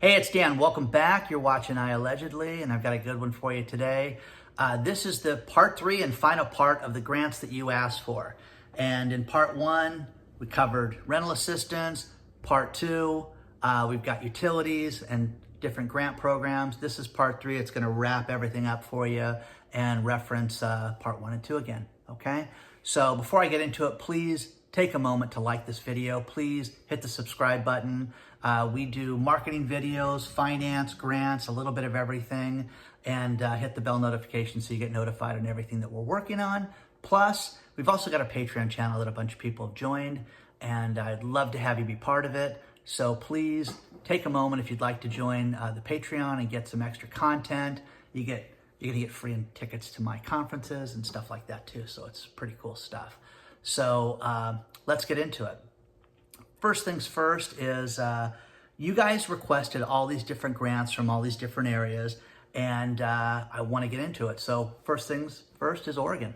Hey, it's Dan. Welcome back. You're watching iAllegedly, and I've got a good one for you today. This is the part 3 and final part of the grants that you asked for. And in part 1, we covered rental assistance. Part 2, we've got utilities and different grant programs. This is part 3. It's going to wrap everything up for you and reference part 1 and 2 again. Okay? So before I get into it, please take a moment to like this video. Please hit the subscribe button. We do marketing videos, finance, grants, a little bit of everything, and hit the bell notification so you get notified on everything that we're working on. Plus, we've also got a Patreon channel that a bunch of people have joined, and I'd love to have you be part of it. So please take a moment if you'd like to join the Patreon and get some extra content. You're gonna get free tickets to my conferences and stuff like that too. So it's pretty cool stuff. So let's get into it. First things first is you guys requested all these different grants from all these different areas, and I want to get into it. So first things first is Oregon.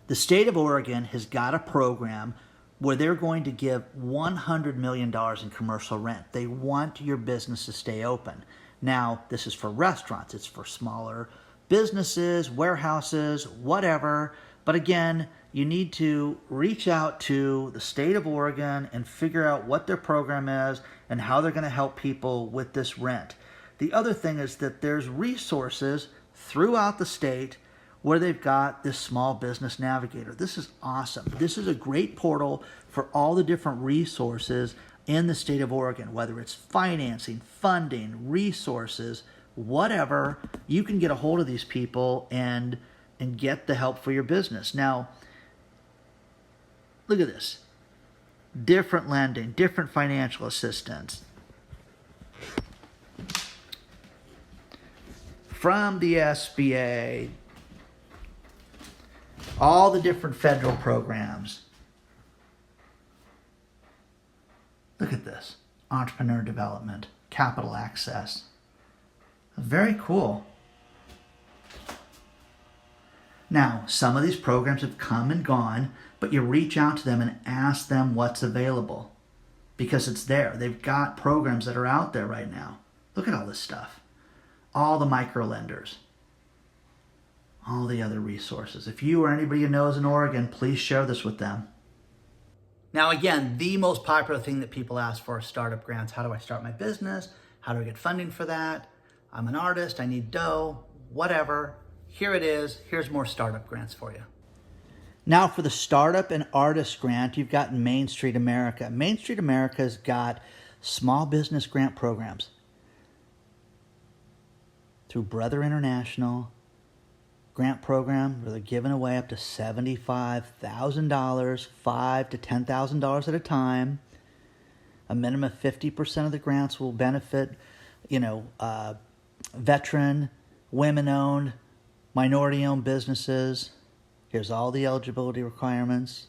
The state of Oregon has got a program where they're going to give $100 million in commercial rent. They want your business to stay open. Now, this is for restaurants. It's for smaller businesses, warehouses, whatever. But again, you need to reach out to the state of Oregon and figure out what their program is and how they're going to help people with this rent. The other thing is that there's resources throughout the state where they've got this small business navigator. This is awesome. This is a great portal for all the different resources in the state of Oregon, whether it's financing, funding, resources, whatever. You can get a hold of these people and get the help for your business. Now, look at this. Different lending, different financial assistance. From the SBA, all the different federal programs. Look at this. Entrepreneur development, capital access. Very cool. Now, some of these programs have come and gone, but you reach out to them and ask them what's available because it's there. They've got programs that are out there right now. Look at all this stuff. All the micro lenders. All the other resources. If you or anybody you know is in Oregon, please share this with them. Now, again, the most popular thing that people ask for are startup grants. How do I start my business? How do I get funding for that? I'm an artist. I need dough. Whatever. Here it is. Here's more startup grants for you. Now for the startup and artist grant, you've got Main Street America. Main Street America's got small business grant programs through Brother International grant program where they're giving away up to $75,000, $5,000 to $10,000 at a time. A minimum of 50% of the grants will benefit, veteran, women-owned, minority-owned businesses. Here's all the eligibility requirements.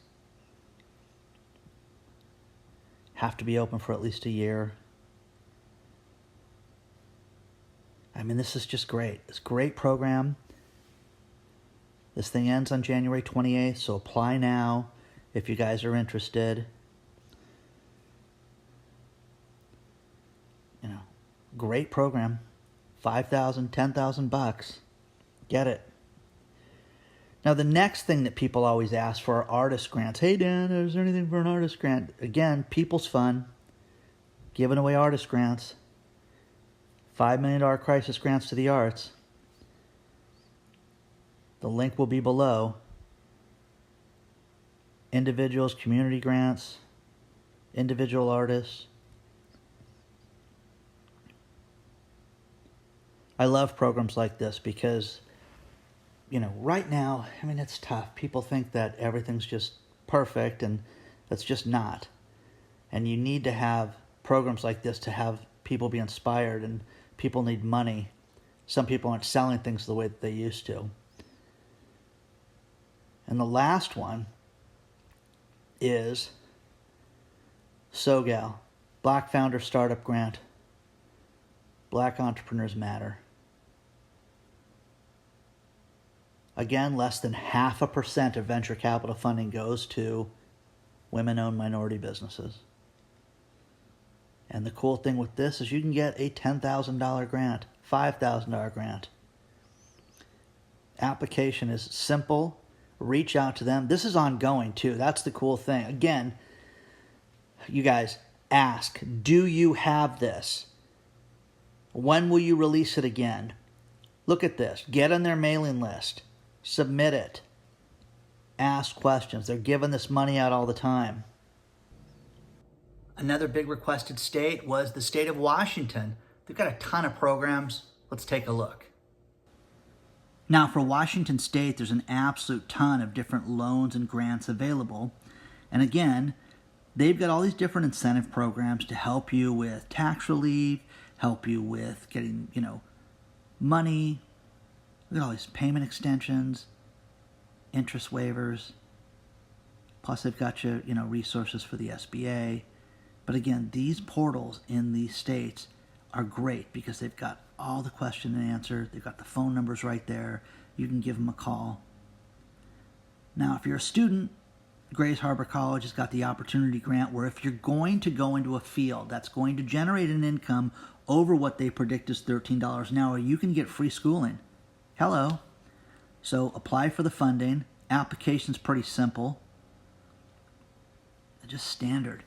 Have to be open for at least a year. I mean, this is just great. It's a great program. This thing ends on January 28th, so apply now if you guys are interested. Great program. $5,000, $10,000. Get it. Now, the next thing that people always ask for are artist grants. Hey, Dan, is there anything for an artist grant? Again, people's fun. Giving away artist grants. $5 million crisis grants to the arts. The link will be below. Individuals, community grants, individual artists. I love programs like this because right now, it's tough. People think that everything's just perfect, and that's just not. And you need to have programs like this to have people be inspired, and people need money. Some people aren't selling things the way that they used to. And the last one is SoGal, Black Founder Startup Grant. Black Entrepreneurs Matter. Again, less than 0.5% of venture capital funding goes to women-owned minority businesses. And the cool thing with this is you can get a $10,000 grant, $5,000 grant. Application is simple. Reach out to them. This is ongoing too. That's the cool thing. Again, you guys ask, do you have this? When will you release it again? Look at this. Get on their mailing list. Submit it. Ask questions. They're giving this money out all the time. Another big requested state was the state of Washington. They've got a ton of programs. Let's take a look. Now, for Washington State, there's an absolute ton of different loans and grants available. And again, they've got all these different incentive programs to help you with tax relief, help you with getting, money. Look at all these payment extensions, interest waivers. Plus, they've got you, resources for the SBA. But again, these portals in these states are great because they've got all the question and answer. They've got the phone numbers right there. You can give them a call. Now, if you're a student, Grays Harbor College has got the Opportunity Grant where if you're going to go into a field that's going to generate an income over what they predict is $13 an hour, you can get free schooling. Hello. So apply for the funding. Application's pretty simple. Just standard.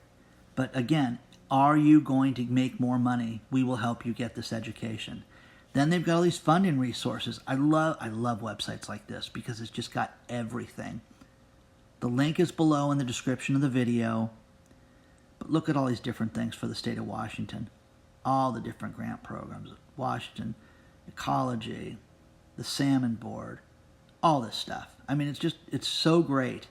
But again, are you going to make more money? We will help you get this education. Then they've got all these funding resources. I love websites like this because it's just got everything. The link is below in the description of the video. But look at all these different things for the state of Washington. All the different grant programs. Washington Ecology, the Salmon Board, all this stuff. I mean, it's so great.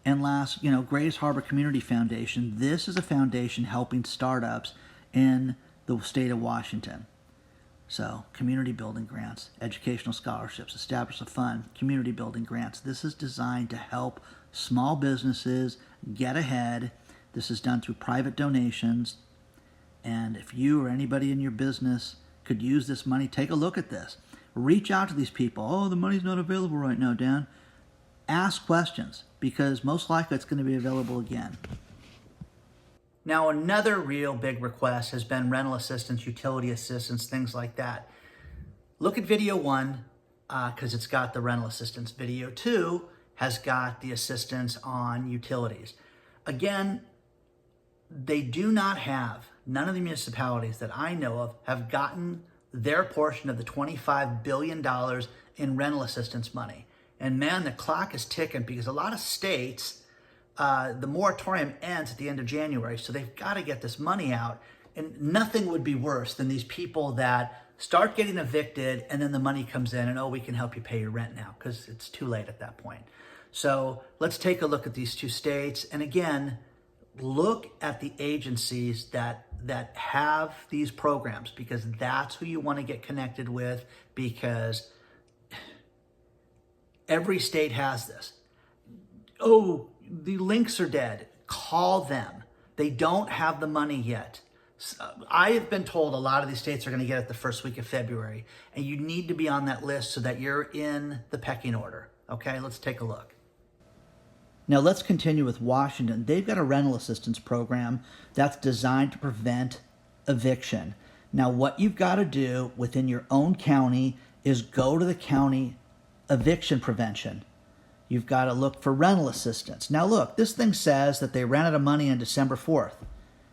And last, Grays Harbor Community Foundation. This is a foundation helping startups in the state of Washington. So, community building grants, educational scholarships, establish a fund, community building grants. This is designed to help small businesses get ahead. This is done through private donations. And if you or anybody in your business could use this money, take a look at this. Reach out to these people. Oh, the money's not available right now, Dan. Ask questions because most likely it's going to be available again. Now, another real big request has been rental assistance, utility assistance, things like that. Look at video 1 because it's got the rental assistance. Video 2 has got the assistance on utilities. Again, they do not have, none of the municipalities that I know of have gotten their portion of the $25 billion in rental assistance money. And man, the clock is ticking because a lot of states, the moratorium ends at the end of January, so they've got to get this money out. And nothing would be worse than these people that start getting evicted and then the money comes in and, oh, we can help you pay your rent now because it's too late at that point. So let's take a look at these two states. And again, look at the agencies that have these programs because that's who you want to get connected with because every state has this. Oh, the links are dead. Call them. They don't have the money yet. I have been told a lot of these states are going to get it the first week of February, and you need to be on that list so that you're in the pecking order. Okay, let's take a look. Now let's continue with Washington. They've got a rental assistance program that's designed to prevent eviction. Now what you've got to do within your own county is go to the county eviction prevention. You've got to look for rental assistance. Now look, this thing says that they ran out of money on December 4th,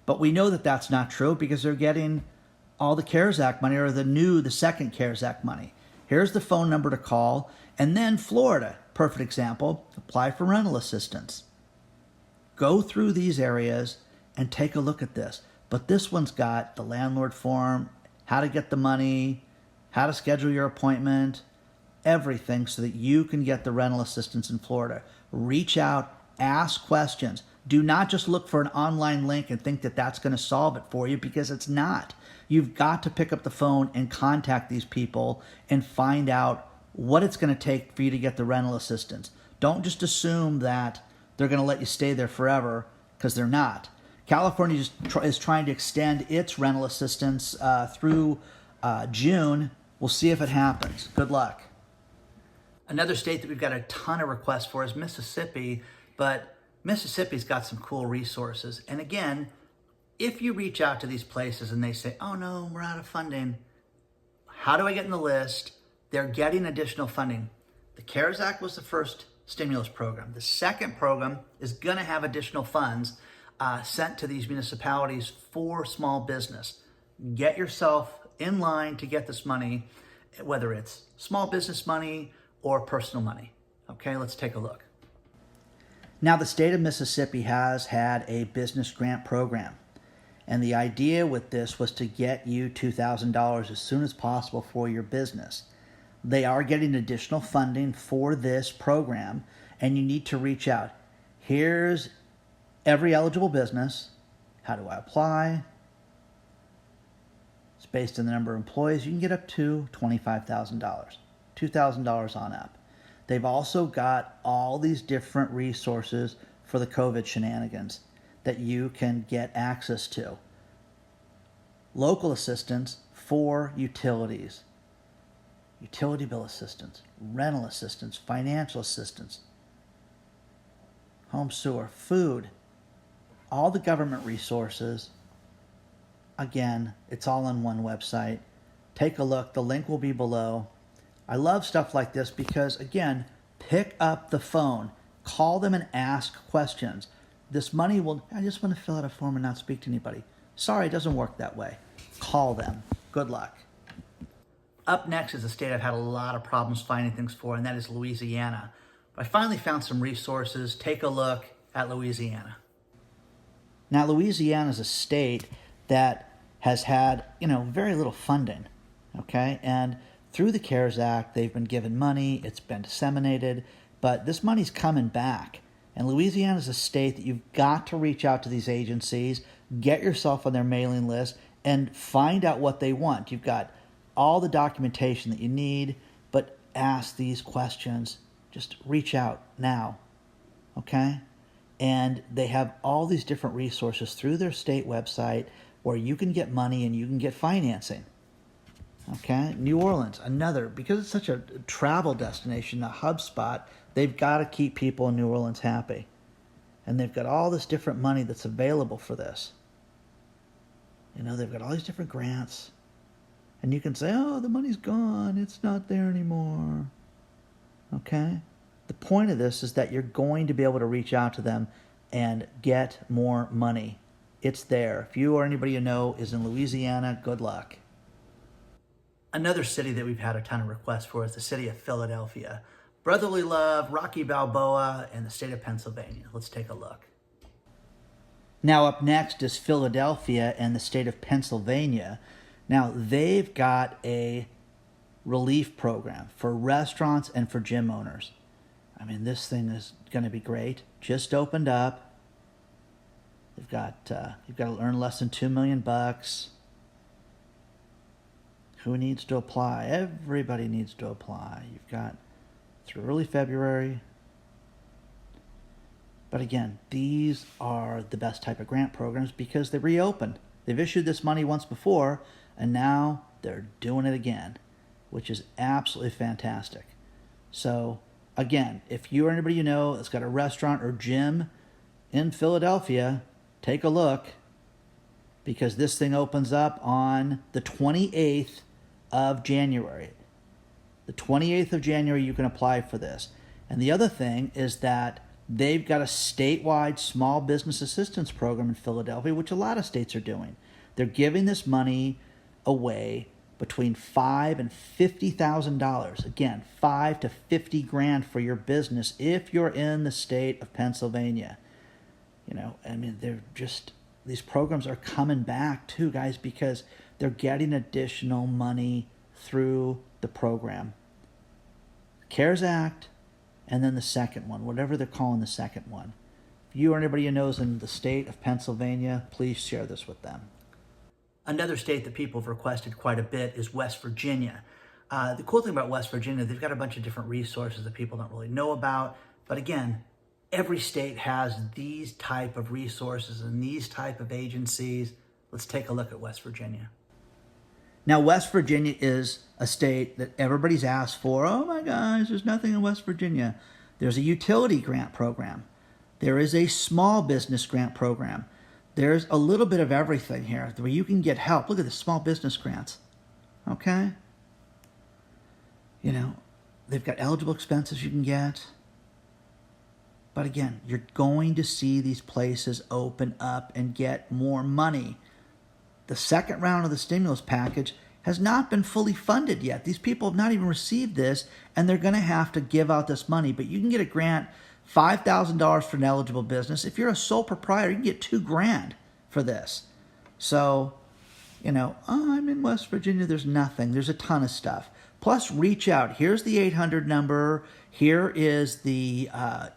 but we know that that's not true because they're getting all the CARES Act money or the second CARES Act money. Here's the phone number to call. And then Florida, perfect example, apply for rental assistance. Go through these areas and take a look at this. But this one's got the landlord form, how to get the money, how to schedule your appointment, everything so that you can get the rental assistance in Florida. Reach out, ask questions. Do not just look for an online link and think that that's going to solve it for you because it's not. You've got to pick up the phone and contact these people and find out what it's going to take for you to get the rental assistance. Don't just assume that they're going to let you stay there forever because they're not. California is trying to extend its rental assistance through June. We'll see if it happens. Good luck. Another state that we've got a ton of requests for is Mississippi, but Mississippi's got some cool resources. And again, If you reach out to these places and they say, oh no, we're out of funding, how do I get in the list? They're getting additional funding. The CARES Act was the first stimulus program. The second program is going to have additional funds sent to these municipalities for small business. Get yourself in line to get this money, whether it's small business money or personal money. Okay, let's take a look. Now, the state of Mississippi has had a business grant program. And the idea with this was to get you $2,000 as soon as possible for your business. They are getting additional funding for this program, and you need to reach out. Here's every eligible business. How do I apply? It's based on the number of employees. You can get up to $25,000, $2,000 on up. They've also got all these different resources for the COVID shenanigans that you can get access to. Local assistance for utilities, utility bill assistance, rental assistance, financial assistance, home sewer, food, all the government resources. Again, it's all on one website. Take a look. The link will be below. I love stuff like this because, again, pick up the phone, call them and ask questions. This money will, I just want to fill out a form and not speak to anybody. Sorry, it doesn't work that way. Call them. Good luck. Up next is a state I've had a lot of problems finding things for, and that is Louisiana. But I finally found some resources. Take a look at Louisiana. Now, Louisiana is a state that has had, very little funding, okay? And through the CARES Act, they've been given money. It's been disseminated, but this money's coming back. And Louisiana is a state that you've got to reach out to these agencies, get yourself on their mailing list, and find out what they want. You've got all the documentation that you need, but ask these questions. Just reach out now, okay? And they have all these different resources through their state website where you can get money and you can get financing. Okay, New Orleans, another, because it's such a travel destination, a hub spot, they've got to keep people in New Orleans happy. And they've got all this different money that's available for this. They've got all these different grants. And you can say, oh, the money's gone, it's not there anymore. Okay? The point of this is that you're going to be able to reach out to them and get more money. It's there. If you or anybody you know is in Louisiana, good luck. Another city that we've had a ton of requests for is the city of Philadelphia. Brotherly Love, Rocky Balboa, and the state of Pennsylvania. Let's take a look. Now up next is Philadelphia and the state of Pennsylvania. Now they've got a relief program for restaurants and for gym owners. I mean, this thing is going to be great. Just opened up. You've got to earn less than $2 million. Who needs to apply? Everybody needs to apply. You've got through early February. But again, these are the best type of grant programs because they reopened. They've issued this money once before, and now they're doing it again, which is absolutely fantastic. So again, if you or anybody you know that's got a restaurant or gym in Philadelphia, take a look because this thing opens up on the 28th of January. The 28th of January, you can apply for this. And the other thing is that they've got a statewide small business assistance program in Philadelphia, which a lot of states are doing. They're giving this money away between $5,000 and $50,000. Again, $5 to $50 grand for your business if you're in the state of Pennsylvania. These programs are coming back too, guys, because they're getting additional money through the program. CARES Act, and then the second one, whatever they're calling the second one. If you or anybody you know is in the state of Pennsylvania, please share this with them. Another state that people have requested quite a bit is West Virginia. The cool thing about West Virginia, they've got a bunch of different resources that people don't really know about. But again, every state has these type of resources and these type of agencies. Let's take a look at West Virginia. Now, West Virginia is a state that everybody's asked for. Oh my gosh, there's nothing in West Virginia. There's a utility grant program. There is a small business grant program. there's a little bit of everything here where you can get help. Look at the small business grants. Okay? You know, they've got eligible expenses you can get. But again, you're going to see these places open up and get more money. The second round of the stimulus package has not been fully funded yet. These people have not even received this, and they're going to have to give out this money. But you can get a grant, $5,000 for an eligible business. If you're a sole proprietor, you can get $2,000 for this. So, you know, I'm in West Virginia, there's nothing. There's a ton of stuff. Plus, reach out. Here's the 800 number. Here is the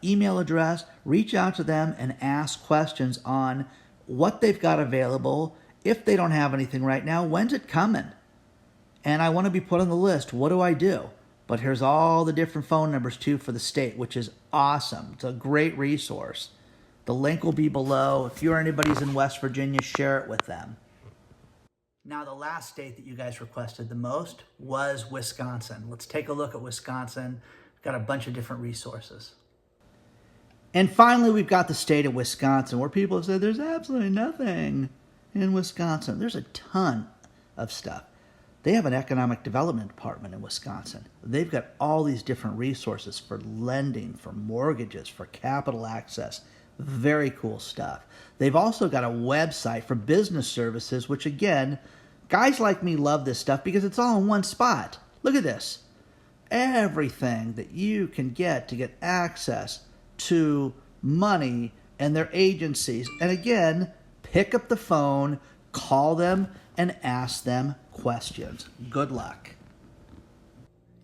email address. Reach out to them and ask questions on what they've got available. If they don't have anything right now, when's it coming? And I want to be put on the list. What do I do? But here's all the different phone numbers, too, for the state, which is awesome. It's a great resource. The link will be below. If you're anybody's in West Virginia, share it with them. Now, the last state that you guys requested the most was Wisconsin. Let's take a look at Wisconsin. We've got a bunch of different resources. And finally, we've got the state of Wisconsin, where people have said there's absolutely nothing in Wisconsin. There's a ton of stuff. They have an economic development department in Wisconsin. They've got all these different resources for lending, for mortgages, for capital access. Very cool stuff. They've also got a website for business services, which again, guys like me love this stuff because it's all in one spot. Look at this. Everything that you can get to get access to money and their agencies. And again, pick up the phone, call them, and ask them questions. Good luck.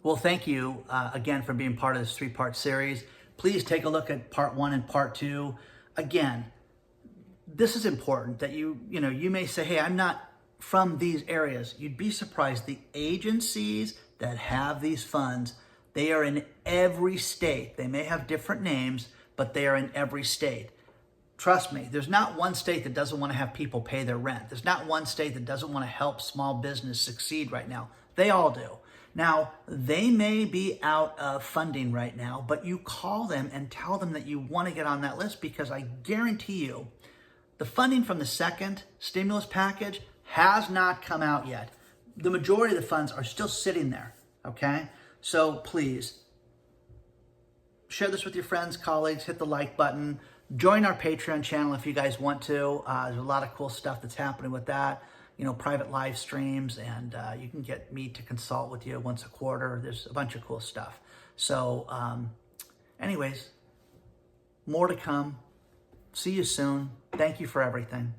Well, thank you again for being part of this 3-part series. Please take a look at part 1 and part 2. Again, this is important that you may say, hey, I'm not from these areas. You'd be surprised. The agencies that have these funds, they are in every state. They may have different names, but they are in every state. Trust me, there's not one state that doesn't want to have people pay their rent. There's not one state that doesn't want to help small business succeed right now. They all do. Now, they may be out of funding right now, but you call them and tell them that you want to get on that list, because I guarantee you the funding from the second stimulus package has not come out yet. The majority of the funds are still sitting there, okay? So please, share this with your friends, colleagues, hit the like button. Join our Patreon channel if you guys want to. There's a lot of cool stuff that's happening with that. You know, private live streams, and you can get me to consult with you once a quarter. There's a bunch of cool stuff. So anyways, more to come. See you soon. Thank you for everything.